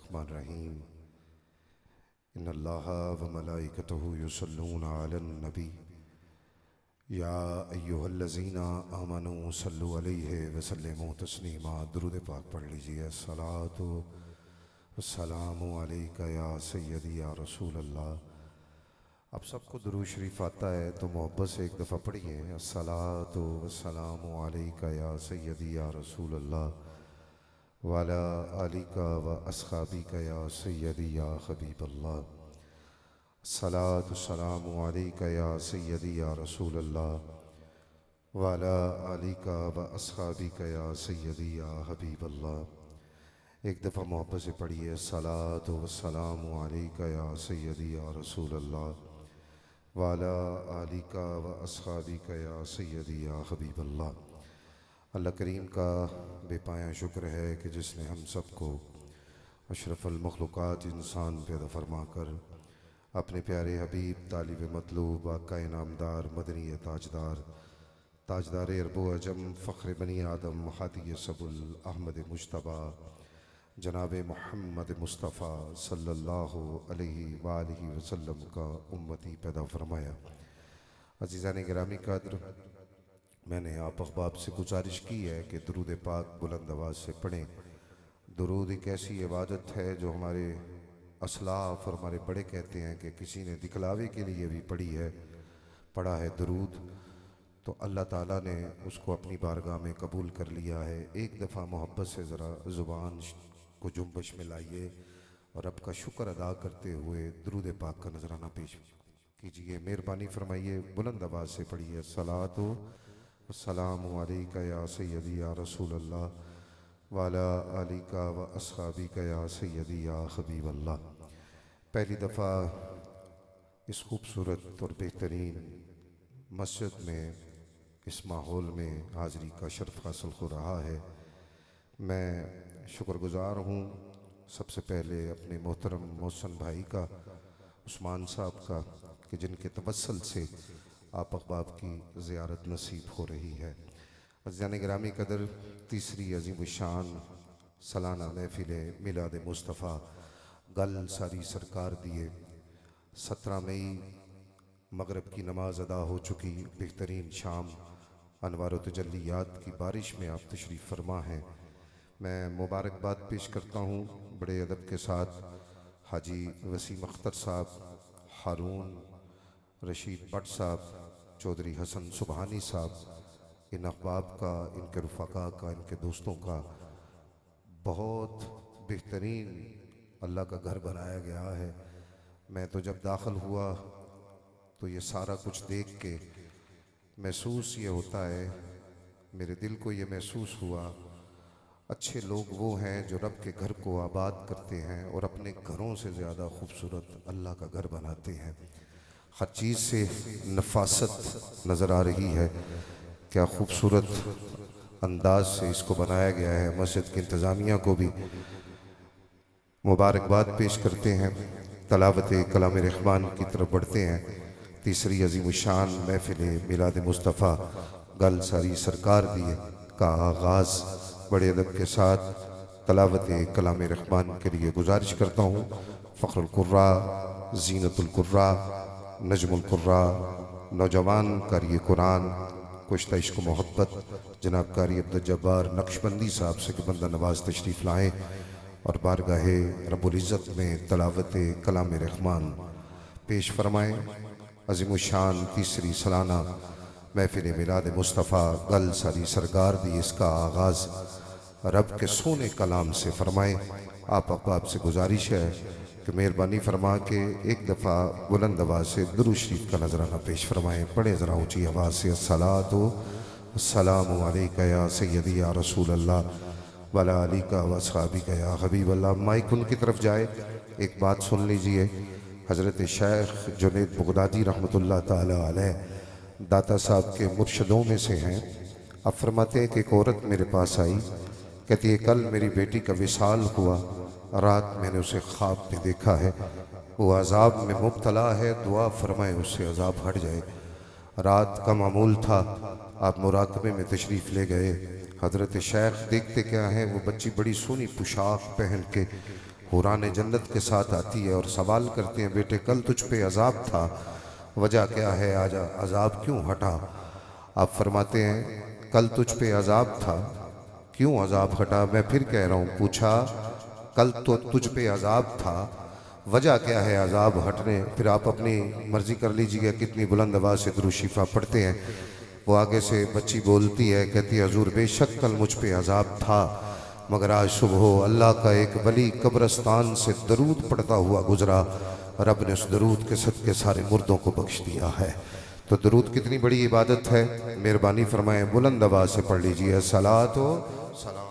बिस्मिल्लाहिर्रहमानिर्रहीम। इन्नल्लाह व मलाइकतहु युसल्लूना अलन नबी या अय्युहल्लज़ीना आमनू सल्लु अलैहि व सल्लिमू तस्लीमा। दुरूद पाक पढ़ लीजिए। अस्सलातु वस्सलामु अलैका या सय्यदी या रसूल अल्लाह। अब सबको दुरूद शरीफ आता है तो मोहब्बत से एक दफ़ा पढ़िए। अस्सलातु वस्सलामु अलैका या सय्यदी या रसूल अल्लाह वाला आलिका व अस्हाबिका या सय्यदी या हबीब अल्लाह। अस्सलातु वस्सलामु अलैका या सय्यदी या रसूल अल्लाह वाला आलिका व अस्हाबिका या सय्यदी या हबीब अल्लाह। एक दफ़ा मोहब्बत से पढ़िए। अस्सलातु वस्सलामु अलैका या सय्यदी या रसूल अल्लाह वाला आलिका व अस्हाबिका या सय्यदी या हबीब अल्लाह। अल्लाह करीम का बेपाया शुक्र है कि जिसने हम सबको अशरफुल मखलूक़ात इंसान पैदा फरमा कर अपने प्यारे हबीब तालिब मतलूब आका इनामदार मदनी ताजदार ताजदार अरबो अजम फ़ख्र बनी आदम हादी सबुल अहमद मुश्तबा जनाब मोहम्मद मुस्तफ़ा सल्लल्लाहु अलैहि वालिहि वसल्लम का उम्मती पैदा फरमाया। अज़ीज़ान गिरामी कद्र, मैंने आप अहबाब से गुजारिश की है कि दुरूद पाक बुलंद आवाज़ से पढ़ें। दुरूद एक ऐसी इबादत है जो हमारे असलाफ और हमारे बड़े कहते हैं कि किसी ने दिखलावे के लिए भी पढ़ा है दुरूद तो अल्लाह ताला ने उसको अपनी बारगाह में कबूल कर लिया है। एक दफ़ा मोहब्बत से ज़रा ज़ुबान को जुम्बश में लाइए और रब का शुक्र अदा करते हुए दुरूद पाक का नजराना पेश कीजिए। मेहरबानी फरमाइए, बुलंद आवाज़ से पढ़िए। सलातो अस्सलामु अलैका या सय्यदी या रसूल अल्लाह वाला आलिका व अस्हाबिका या सय्यदी या हबीब अल्लाह। पहली दफ़ा इस खूबसूरत और बेहतरीन मस्जिद में इस माहौल में हाज़री का शर्फ हासिल हो रहा है। मैं शुक्रगुज़ार हूँ सबसे पहले अपने मोहतरम मोहसन भाई का, उस्मान साहब का, कि जिनके तवस्सल से आप अहबाब की ज़ियारत नसीब हो रही है। अज़ीज़ान गिरामी कदर, तीसरी अज़ीम शान सालाना महफ़िल मिलाद मुस्तफ़ा गल सारी सरकार दिए 17 मई मगरिब की नमाज अदा हो चुकी। बेहतरीन शाम अनवार व तजल्लियात की बारिश में आप तशरीफ़ फरमा हैं। मैं मुबारकबाद पेश करता हूँ बड़े अदब के साथ हाजी वसीम अख्तर साहब, हारून रशीद भट्ट साहब, चौधरी हसन सुबहानी साहब, इन अहबाब का, इनके रुफ़ाका का, इनके दोस्तों का बहुत बेहतरीन अल्लाह का घर बनाया गया है। मैं तो जब दाखिल हुआ तो ये सारा कुछ देख के महसूस ये होता है, मेरे दिल को ये महसूस हुआ, अच्छे लोग वो हैं जो रब के घर को आबाद करते हैं और अपने घरों से ज़्यादा खूबसूरत अल्लाह का घर बनाते हैं। हर चीज़ से नफासत नज़र आ रही है। क्या खूबसूरत अंदाज से इसको बनाया गया है। मस्जिद की इंतज़ामिया को भी मुबारकबाद पेश करते हैं। तलावत कलाम रहमान की तरफ बढ़ते हैं। तीसरी अज़ीम शान महफ़िल मिलाद मुस्तफ़ा गल सारी सरकार दिए का आगाज़ बड़े अदब के साथ तलावत कलाम रहमान के लिए गुजारिश करता हूँ। फ़ख्रुल कुर्रा, ज़ीनतुल कुर्रा, नजमुल कुर्रा, नौजवान कारी कुरान, कुश्ता इश्क मोहब्बत जनाब कारी अब्दुल जब्बार नक्शबंदी साहब से कि बंदा नवाज तशरीफ़ लाएँ और बारगाहे रब्बुल इज़्ज़त में तलावत कलाम रहमान पेश फरमाएँ। अज़ीम शान तीसरी सालाना महफ़िल मिलाद मुस्तफ़ा गल सारी सरकार दी, इसका आगाज़ रब के सोने कलाम से फरमाएँ। आप अहबाब से गुजारिश है कि मेहरबानी फरमा के एक दफ़ा बुलंद आवाज़ से दुरूद शरीफ का नजराना पेश फरमाएँ। पढ़े ज़रा ऊँची आवाज़ से। अस्सलातु वस्सलामु अलैका या सय्यदी या रसूल अल्लाह वाला आलिका व अस्हाबिका या हबीब अल्लाह। माइक उनकी तरफ जाए, एक बात सुन लीजिए। हज़रत शेख जुनैद बगदादी रहमतुल्लाह ताला अलैह दाता साहब के मुर्शदों में से हैं। अब फरमाते हैं कि एक औरत मेरे पास आई, कहती है कल मेरी बेटी का विसाल हुआ, रात मैंने उसे ख्वाब में देखा है, वो अजाब में मुब्तला है, दुआ फरमाए उससे अजाब हट जाए। रात का मामूल था, आप मुराकबे में तशरीफ़ ले गए। हज़रत शेख देखते क्या है, वो बच्ची बड़ी सोनी पोशाक पहन के हुरान जन्नत के साथ आती है और सवाल करते हैं, बेटे कल तुझ पे अजाब था, वजह क्या है, आज अजाब क्यों हटा? आप फरमाते हैं कल तुझ पे अजाब था, क्यों अजाब हटा? मैं फिर कह रहा हूँ, पूछा कल तो तुझ पे अजाब था, वजह क्या है अजाब हटने? फिर आप अपनी मर्जी कर लीजिएगा कितनी बुलंद आवाज़ से दुरूद शिफा पढ़ते हैं। वो आगे से बच्ची बोलती है, कहती है हजूर बेशक कल मुझ पे अजाब था, मगर आज सुबह अल्लाह का एक वली कब्रस्तान से दरूद पढ़ता हुआ गुजरा, रब ने उस दरूद के सदके सारे मुर्दों को बख्श दिया है। तो दरूद कितनी बड़ी इबादत है, मेहरबानी फरमाएं बुलंद आवाज़ से पढ़ लीजिए। सलातो सलाम